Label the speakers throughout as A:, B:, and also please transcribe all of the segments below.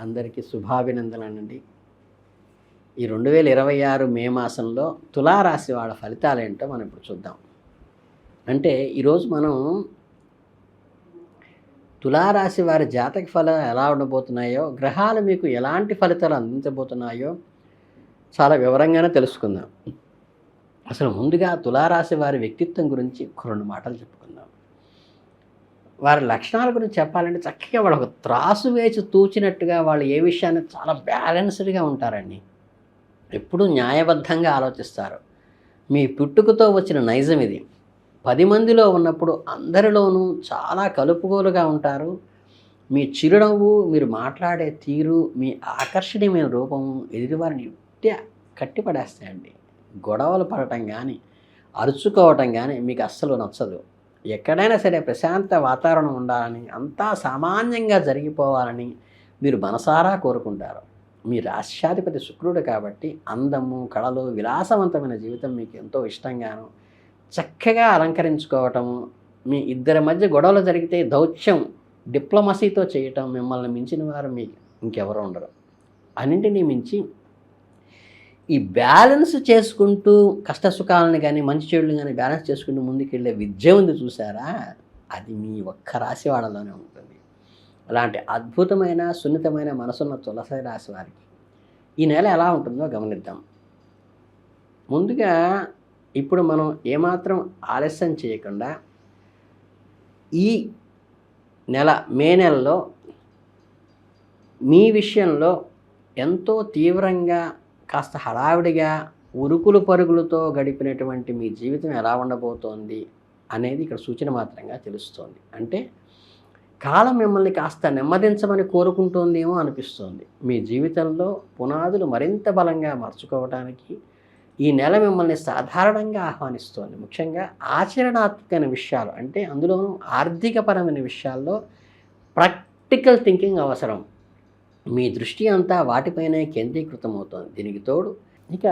A: అందరికీ శుభాభినందనలండి. ఈ 2026 మే మాసంలో తులారాశి వాళ్ళ ఫలితాలేంటో మనం ఇప్పుడు చూద్దాం. అంటే ఈరోజు మనం తులారాశి వారి జాతక ఫలాలు ఎలా ఉండబోతున్నాయో, గ్రహాలు మీకు ఎలాంటి ఫలితాలు అందించబోతున్నాయో చాలా వివరంగానే తెలుసుకుందాం. అసలు ముందుగా తులారాశి వారి వ్యక్తిత్వం గురించి ఒక 2 మాటలు చెప్పుకుందాం. వారి లక్షణాల గురించి చెప్పాలంటే చక్కగా వాళ్ళు ఒక త్రాసు వేసి తూచినట్టుగా వాళ్ళు ఏ విషయాన్ని చాలా బ్యాలెన్స్డ్గా ఉంటారండి. ఎప్పుడూ న్యాయబద్ధంగా ఆలోచిస్తారు. మీ పుట్టుకతో వచ్చిన నైజం ఇది. 10 మందిలో ఉన్నప్పుడు అందరిలోనూ చాలా కలుపుగోలుగా ఉంటారు. మీ చిరునవ్వు, మీరు మాట్లాడే తీరు, మీ ఆకర్షణీయమైన రూపము ఎదుటివారిని ఉట్టిగా కట్టిపడేస్తాయండి. గొడవలు పడటం కానీ, అరుచుకోవటం కానీ మీకు అస్సలు నచ్చదు. ఎక్కడైనా సరే ప్రశాంత వాతావరణం ఉండాలని, అంతా సామాన్యంగా జరిగిపోవాలని మీరు మనసారా కోరుకుంటారు. మీ రాష్ట్రాధిపతి శుక్రుడు కాబట్టి అందము, కళలు, విలాసవంతమైన జీవితం మీకు ఎంతో ఇష్టంగాను, చక్కగా అలంకరించుకోవటము, మీ ఇద్దరి మధ్య గొడవలు జరిగితే దౌత్యం, డిప్లొమసీతో చేయటం, మిమ్మల్ని మించిన వారు మీకు ఇంకెవరూ ఉండరు. అన్నింటినీ మించి ఈ బ్యాలెన్స్ చేసుకుంటూ కష్టసుఖాలను కానీ, మంచి చెడులు కానీ బ్యాలెన్స్ చేసుకుంటూ ముందుకెళ్ళే విద్య ఉంది చూసారా, అది మీ ఒక్క రాశి వాళ్ళలోనే ఉంటుంది. అలాంటి అద్భుతమైన సున్నితమైన మనసున్న తులసి రాశి వారికి ఈ నెల ఎలా ఉంటుందో గమనిద్దాం. ముందుగా ఇప్పుడు మనం ఏమాత్రం ఆలస్యం చేయకుండా ఈ నెల మే నెలలో మీ విషయంలో ఎంతో తీవ్రంగా, కాస్త హడావిడిగా, ఉరుకులు పరుగులతో గడిపినటువంటి మీ జీవితం ఎలా ఉండబోతోంది అనేది ఇక్కడ సూచన మాత్రంగా తెలుస్తోంది. అంటే కాలం మిమ్మల్ని కాస్త నెమ్మదించమని కోరుకుంటోందేమో అనిపిస్తోంది. మీ జీవితంలో పునాదులు మరింత బలంగా మార్చుకోవడానికి ఈ నెల మిమ్మల్ని సాధారణంగా ఆహ్వానిస్తోంది. ముఖ్యంగా ఆచరణాత్మకమైన విషయాలు, అంటే అందులోనూ ఆర్థికపరమైన విషయాల్లో ప్రాక్టికల్ థింకింగ్ అవసరం. మీ దృష్టి అంతా వాటిపైనే కేంద్రీకృతమవుతోంది. దీనికి తోడు ఇక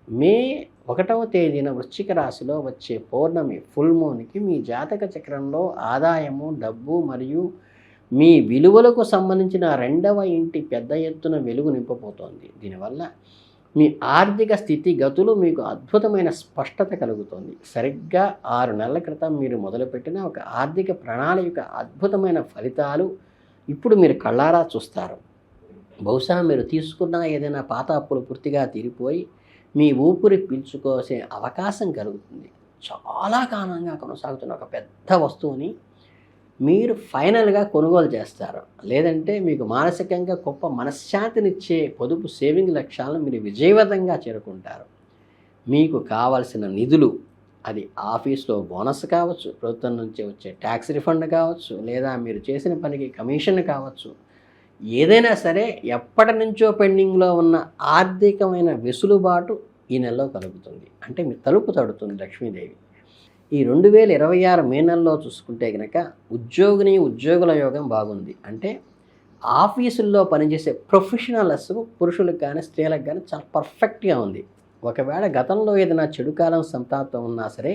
A: మే 1వ తేదీన వృశ్చిక రాశిలో వచ్చే పౌర్ణమి ఫుల్ మూన్కి మీ జాతక చక్రంలో ఆదాయము, డబ్బు మరియు మీ విలువలకు సంబంధించిన 2వ ఇంటి పెద్ద ఎత్తున వెలుగు నింపబోతోంది. దీనివల్ల మీ ఆర్థిక స్థితిగతులు మీకు అద్భుతమైన స్పష్టత కలుగుతుంది. సరిగ్గా 6 నెలల క్రితం మీరు మొదలుపెట్టిన ఒక ఆర్థిక ప్రణాళిక అద్భుతమైన ఫలితాలు ఇప్పుడు మీరు కళ్ళారా చూస్తారు. బహుశా మీరు తీసుకున్న ఏదైనా పాత అప్పులు పూర్తిగా తీరిపోయి మీ ఊపిరి పీల్చుకోసే అవకాశం కలుగుతుంది. చాలా కాలంగా కొనసాగుతున్న ఒక పెద్ద వస్తువుని మీరు ఫైనల్గా కొనుగోలు చేస్తారు. లేదంటే మీకు మానసికంగా గొప్ప మనశ్శాంతినిచ్చే పొదుపు సేవింగ్ లక్ష్యాలను మీరు విజయవంతంగా చేరుకుంటారు. మీకు కావలసిన నిధులు, అది ఆఫీస్లో బోనస్ కావచ్చు, ప్రభుత్వం నుంచి వచ్చే ట్యాక్స్ రిఫండ్ కావచ్చు, లేదా మీరు చేసిన పనికి కమిషన్ కావచ్చు, ఏదైనా సరే ఎప్పటి నుంచో పెండింగ్లో ఉన్న ఆర్థికమైన వెసులుబాటు ఈ నెలలో కలుగుతుంది. అంటే మీ తలుపు తడుతుంది లక్ష్మీదేవి. ఈ 2026 మే నెలలో చూసుకుంటే కనుక ఉద్యోగుల యోగం బాగుంది. అంటే ఆఫీసుల్లో పనిచేసే ప్రొఫెషనల్స్ పురుషులకు కానీ స్త్రీలకు కానీ చాలా పర్ఫెక్ట్గా ఉంది. ఒకవేళ గతంలో ఏదైనా చెడు కాలం సంతాప్తం ఉన్నా సరే,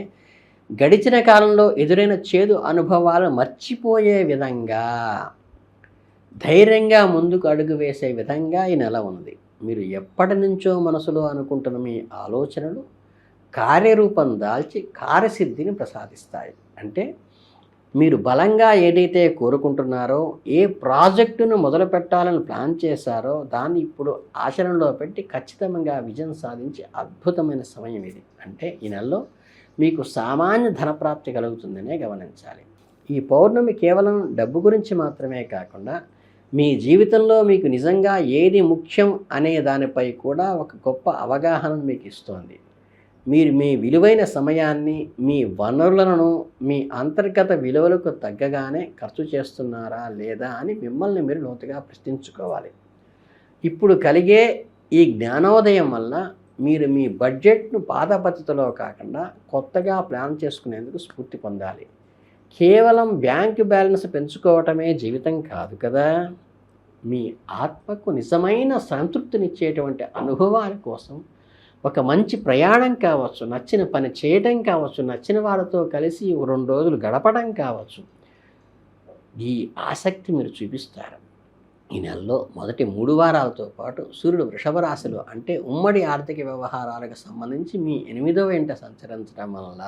A: గడిచిన కాలంలో ఎదురైన చేదు అనుభవాలు మర్చిపోయే విధంగా, ధైర్యంగా ముందుకు అడుగు వేసే విధంగా ఈ నెల ఉంది. మీరు ఎప్పటి నుంచో మనసులో అనుకుంటున్న మీ ఆలోచనలు కార్యరూపం దాల్చి కార్యసిద్ధిని ప్రసాదిస్తాయి. అంటే మీరు బలంగా ఏదైతే కోరుకుంటున్నారో, ఏ ప్రాజెక్టును మొదలు పెట్టాలని ప్లాన్ చేశారో దాన్ని ఇప్పుడు ఆచరణలో పెట్టి ఖచ్చితంగా విజయం సాధించి అద్భుతమైన సమయం ఇది. అంటే ఈ నెలలో మీకు సామాన్య ధనప్రాప్తి కలుగుతుందనే గమనించాలి. ఈ పౌర్ణమి కేవలం డబ్బు గురించి మాత్రమే కాకుండా మీ జీవితంలో మీకు నిజంగా ఏది ముఖ్యం అనే దానిపై కూడా ఒక గొప్ప అవగాహనను మీకు ఇస్తోంది. మీరు మీ విలువైన సమయాన్ని, మీ వనరులను మీ అంతర్గత విలువలకు తగ్గగానే ఖర్చు చేస్తున్నారా లేదా అని మిమ్మల్ని మీరు లోతుగా ప్రశ్నించుకోవాలి. ఇప్పుడు కలిగే ఈ జ్ఞానోదయం వల్ల మీరు మీ బడ్జెట్ను పాత పద్ధతిలో కాకుండా కొత్తగా ప్లాన్ చేసుకునేందుకు స్ఫూర్తి పొందాలి. కేవలం బ్యాంకు బ్యాలెన్స్ పెంచుకోవటమే జీవితం కాదు కదా. మీ ఆత్మకు నిజమైన సంతృప్తినిచ్చేటువంటి అనుభవాల కోసం ఒక మంచి ప్రయాణం కావచ్చు, నచ్చిన పని చేయడం కావచ్చు, నచ్చిన వారితో కలిసి 2 రోజులు గడపడం కావచ్చు, ఈ ఆసక్తి మీరు చూపిస్తారు. ఈ నెలలో మొదటి 3 వారాలతో పాటు సూర్యుడు వృషభ రాశిలో అంటే ఉమ్మడి ఆర్థిక వ్యవహారాలకు సంబంధించి మీ 8వ ఇంట సంచరించడం వల్ల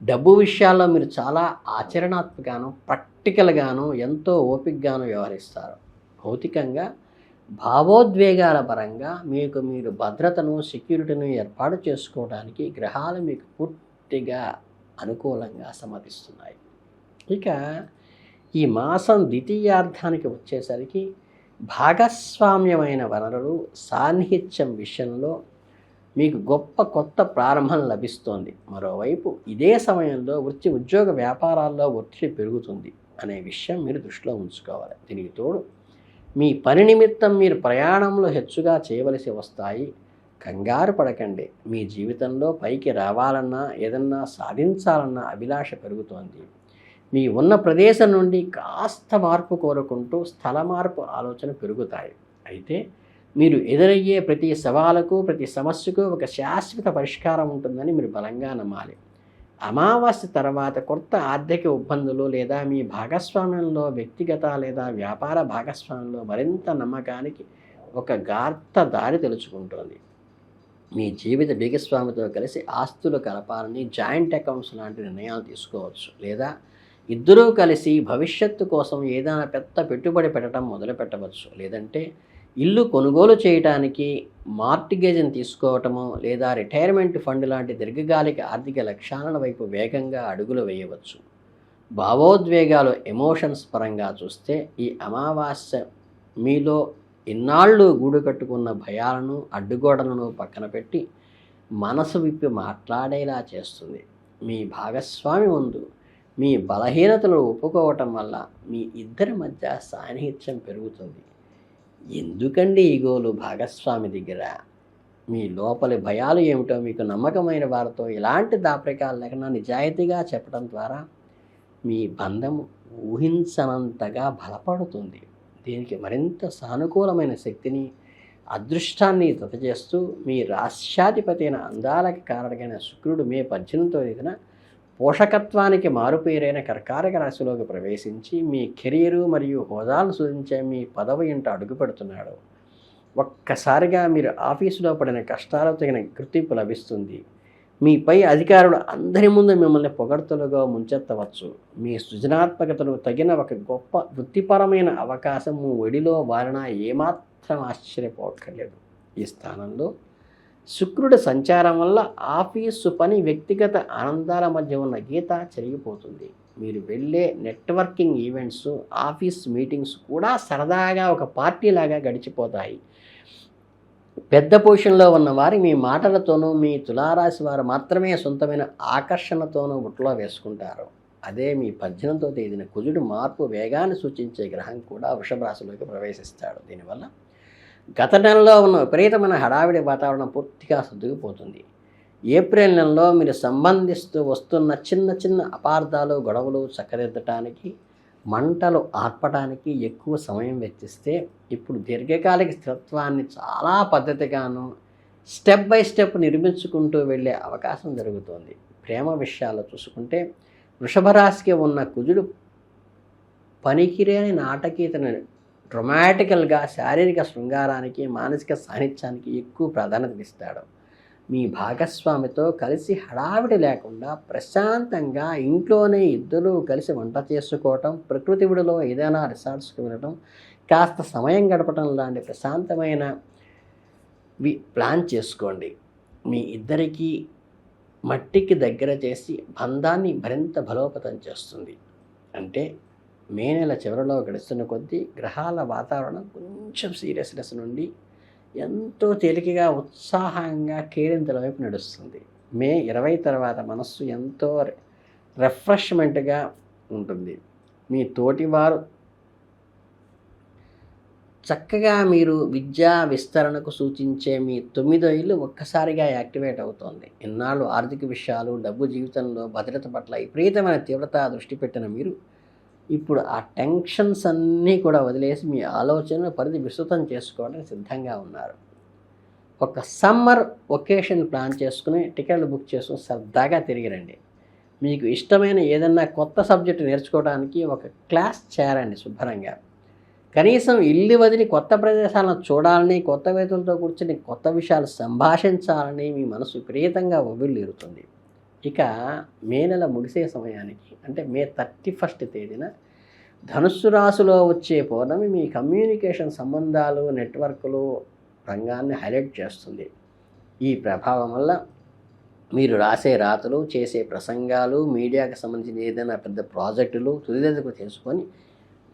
A: డబ్బు విషయాల్లో మీరు చాలా ఆచరణాత్మకగాను ప్రాక్టికల్గాను ఎంతో ఓపికగాను వ్యవహరిస్తారు. భౌతికంగా భావోద్వేగాల పరంగా మీకు మీరు భద్రతను సెక్యూరిటీని ఏర్పాటు చేసుకోవడానికి గ్రహాలు మీకు పూర్తిగా అనుకూలంగా సమ్మతిస్తున్నాయి. ఇక ఈ మాసం ద్వితీయార్థానికి వచ్చేసరికి భాగస్వామ్యమైన వనరులు సాన్నిహిత్యం విషయంలో మీకు గొప్ప కొత్త ప్రారంభం లభిస్తోంది. మరోవైపు ఇదే సమయంలో వృత్తి ఉద్యోగ వ్యాపారాల్లో ఒత్తిడి పెరుగుతుంది అనే విషయం మీరు దృష్టిలో ఉంచుకోవాలి. దీనికి తోడు మీ పని నిమిత్తం మీరు ప్రయాణంలో హెచ్చుగా చేయవలసి వస్తాయి. కంగారు పడకండి. మీ జీవితంలో పైకి రావాలన్నా ఏదన్నా సాధించాలన్న అభిలాష పెరుగుతోంది. మీ ఉన్న ప్రదేశం నుండి కాస్త మార్పు కోరుకుంటూ స్థల మార్పు ఆలోచన పెరుగుతాయి. అయితే మీరు ఎదురయ్యే ప్రతి సవాలుకు ప్రతి సమస్యకు ఒక శాశ్వత పరిష్కారం ఉంటుందని మీరు బలంగా నమ్మాలి. అమావాస్య తర్వాత కొత్త ఆర్థిక ఇబ్బందులు లేదా మీ భాగస్వామ్యంలో వ్యక్తిగత లేదా వ్యాపార భాగస్వామ్యంలో మరింత నమ్మకానికి ఒక గార్త దారి తెలుసుకుంటోంది. మీ జీవిత భాగస్వామితో కలిసి ఆస్తులు కలపాలని జాయింట్ అకౌంట్స్ లాంటి నిర్ణయాలు తీసుకోవచ్చు. లేదా ఇద్దరూ కలిసి భవిష్యత్తు కోసం ఏదైనా పెద్ద పెట్టుబడి పెట్టడం మొదలు పెట్టవచ్చు. లేదంటే ఇల్లు కొనుగోలు చేయడానికి మార్టిగేజ్ని తీసుకోవటము లేదా రిటైర్మెంట్ ఫండ్ లాంటి దీర్ఘకాలిక ఆర్థిక లక్ష్యాల వైపు వేగంగా అడుగులు వేయవచ్చు. భావోద్వేగాలు ఎమోషన్స్ పరంగా చూస్తే ఈ అమావాస్య మీలో ఇన్నాళ్ళు గూడు కట్టుకున్న భయాలను అడ్డుగోడలను పక్కన పెట్టి మనసు విప్పి మాట్లాడేలా చేస్తుంది. మీ భాగస్వామి ముందు మీ బలహీనతలు ఒప్పుకోవటం వల్ల మీ ఇద్దరి మధ్య సాన్నిహిత్యం పెరుగుతుంది. ఎందుకండి ఈగోలు భాగస్వామి దగ్గర? మీ లోపలి భయాలు ఏమిటో మీకు నమ్మకమైన వారితో ఇలాంటి దాపరికాలు లేకుండా నిజాయితీగా చెప్పడం ద్వారా మీ బంధం ఊహించనంతగా బలపడుతుంది. దీనికి మరింత సానుకూలమైన శక్తిని అదృష్టాన్ని జతచేస్తూ మీ రాష్ట్రాధిపతి అయిన అందాలకి కారణమైన శుక్రుడు మే 18వ తేదీన పోషకత్వానికి మారుపేరైన కర్కాటక రాశిలోకి ప్రవేశించి మీ కెరీరు మరియు హోదాలను సూచించే మీ పదవి ఇంట అడుగు పెడుతున్నాడు. ఒక్కసారిగా మీరు ఆఫీసులో పడిన కష్టాలకు తగిన గుర్తింపు లభిస్తుంది. మీపై అధికారులు అందరి ముందు మిమ్మల్ని పొగడ్తలుగా ముంచెత్తవచ్చు. మీ సృజనాత్మకతను తగిన ఒక గొప్ప వృత్తిపరమైన అవకాశం ఒడిలో వారిన ఏమాత్రం ఆశ్చర్యపోక్కర్లేదు. ఈ స్థానంలో శుక్రుడి సంచారం వల్ల ఆఫీసు పని వ్యక్తిగత ఆనందాల మధ్య ఉన్న గీత చెరిగిపోతుంది. మీరు వెళ్ళే నెట్వర్కింగ్ ఈవెంట్స్ ఆఫీస్ మీటింగ్స్ కూడా సరదాగా ఒక పార్టీలాగా గడిచిపోతాయి. పెద్ద పొజిషన్లో ఉన్న వారి మీ మాటలతోనూ మీ తులారాశి వారు మాత్రమే సొంతమైన ఆకర్షణతోనూ బుట్టలో వేసుకుంటారు. అదే మీ 18వ తేదీన కుజుడు మార్పు వేగాన్ని సూచించే గ్రహం కూడా వృషభ రాశిలోకి ప్రవేశిస్తాడు. దీనివల్ల గత నెలలో ఉన్న విపరీతమైన హడావిడి వాతావరణం పూర్తిగా సర్దుకుపోతుంది. ఏప్రిల్ నెలలో మీరు సంబంధిస్తూ వస్తున్న చిన్న చిన్న అపార్థాలు గొడవలు చక్కదిద్దటానికి మంటలు ఆర్పడానికి ఎక్కువ సమయం వెచ్చిస్తే ఇప్పుడు దీర్ఘకాలిక స్థిరత్వాన్ని చాలా పద్ధతిగాను స్టెప్ బై స్టెప్ నిర్మించుకుంటూ వెళ్ళే అవకాశం జరుగుతోంది. ప్రేమ విషయాల్లో చూసుకుంటే వృషభ రాశికి ఉన్న కుజుడు పనికిరేని నాటకీయతను డ్రమాటికల్గా శారీరక శృంగారానికి మానసిక సాన్నిధ్యానికి ఎక్కువ ప్రాధాన్యత ఇస్తాడు. మీ భాగస్వామితో కలిసి హడావిడి లేకుండా ప్రశాంతంగా ఇంట్లోనే ఇద్దరూ కలిసి వంట చేసుకోవటం, ప్రకృతి విడిలో ఏదైనా రిసార్ట్స్కి వెళ్ళడం, కాస్త సమయం గడపడం లాంటి ప్రశాంతమైన ప్లాన్ చేసుకోండి. మీ ఇద్దరికీ మట్టికి దగ్గర చేసి బంధాన్ని మరింత బలోపేతం చేస్తుంది. అంటే మే నెల చివరిలో గడుస్తున్న కొద్దీ గ్రహాల వాతావరణం కొంచెం సీరియస్నెస్ నుండి ఎంతో తేలికగా ఉత్సాహంగా కేరింతల వైపు నడుస్తుంది. మే 20 తర్వాత మనస్సు ఎంతో రిఫ్రెష్మెంట్గా ఉంటుంది. మీ తోటివారు చక్కగా మీరు విద్యా విస్తరణకు సూచించే మీ 9వ ఇల్లు ఒక్కసారిగా యాక్టివేట్ అవుతోంది. ఇన్నాళ్ళు ఆర్థిక విషయాలు డబ్బు జీవితంలో భద్రత పట్ల విపరీతమైన తీవ్రత దృష్టి పెట్టిన మీరు ఇప్పుడు ఆ టెన్షన్స్ అన్నీ కూడా వదిలేసి మీ ఆలోచనలు పరిధి విస్తృతం చేసుకోవడానికి సిద్ధంగా ఉన్నారు. ఒక సమ్మర్ ఒకేషన్ ప్లాన్ చేసుకుని టికెట్లు బుక్ చేసుకుని సరదాగా తిరిగి రండి. మీకు ఇష్టమైన ఏదన్నా కొత్త సబ్జెక్టు నేర్చుకోవడానికి ఒక క్లాస్ చేరండి శుభ్రంగా. కనీసం ఇల్లు వదిలి కొత్త ప్రదేశాలను చూడాలని, కొత్త వ్యక్తులతో కూర్చొని కొత్త విషయాలు సంభాషించాలని మీ మనసు విపరీతంగా ఉవ్విళ్ళూరుతుంది. ఇక మే నెల ముగిసే సమయానికి అంటే మే 31 తేదీన ధనుస్సు రాశిలో వచ్చే పౌర్ణమి మీ కమ్యూనికేషన్ సంబంధాలు, నెట్వర్క్లు రంగాన్ని హైలైట్ చేస్తుంది. ఈ ప్రభావం వల్ల మీరు రాసే రాతలు, చేసే ప్రసంగాలు, మీడియాకి సంబంధించిన ఏదైనా పెద్ద ప్రాజెక్టులు తుదిదశకు చేసుకొని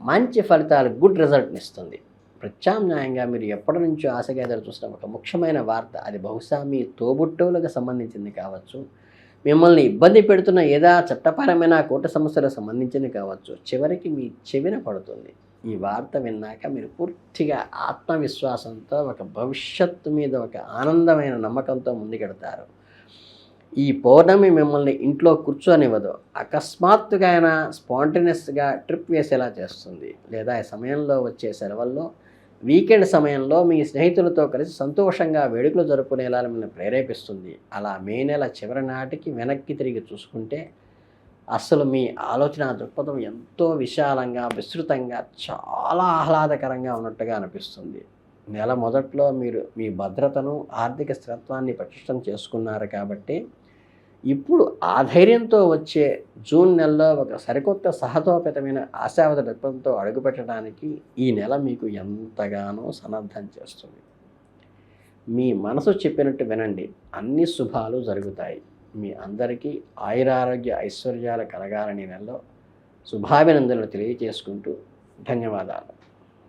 A: మంచి ఫలితాలు, గుడ్ రిజల్ట్ని ఇస్తుంది. ప్రత్యామ్నాయంగా మీరు ఎప్పటి నుంచో ఆశగా ఎదురు చూస్తున్న ఒక ముఖ్యమైన వార్త, అది బహుశా మీ తోబుట్టువులకు సంబంధించింది కావచ్చు, మిమ్మల్ని ఇబ్బంది పెడుతున్న ఏదా చట్టపరమైన కోర్టు సమస్యలకు సంబంధించింది కావచ్చు, చివరికి మీ చెవిన పడుతుంది. ఈ వార్త విన్నాక మీరు పూర్తిగా ఆత్మవిశ్వాసంతో, ఒక భవిష్యత్తు మీద ఒక ఆనందమైన నమ్మకంతో ముందుకెడతారు. ఈ పౌర్ణమి మిమ్మల్ని ఇంట్లో కూర్చోనివ్వదు. అకస్మాత్తుగా అయినా స్పాంటేనియస్గా ట్రిప్ వేసేలా చేస్తుంది. లేదా ఈ సమయంలో వచ్చే సెలవుల్లో, వీకెండ్ సమయంలో మీ స్నేహితులతో కలిసి సంతోషంగా వేడుకలు జరుపుకునేలా మిమ్మల్ని ప్రేరేపిస్తుంది. అలా మే నెల చివరి నాటికి వెనక్కి తిరిగి చూసుకుంటే అసలు మీ ఆలోచన దృక్పథం ఎంతో విశాలంగా, విస్తృతంగా, చాలా ఆహ్లాదకరంగా ఉన్నట్టుగా అనిపిస్తుంది. నెల మొదట్లో మీరు మీ భద్రతను, ఆర్థిక స్థిరత్వాన్ని పటిష్టం చేసుకున్నారు కాబట్టి ఇప్పుడు ఆ ధైర్యంతో వచ్చే జూన్ నెలలో ఒక సరికొత్త సహజోపేతమైన ఆశావాద దృక్పథంతో అడుగుపెట్టడానికి ఈ నెల మీకు ఎంతగానో సన్నద్ధం చేస్తుంది. మీ మనసు చెప్పినట్టు వినండి, అన్ని శుభాలు జరుగుతాయి. మీ అందరికీ ఆయురారోగ్య ఐశ్వర్యాలు కలగాలని నెలలో శుభాభినందనలు తెలియజేసుకుంటూ ధన్యవాదాలు.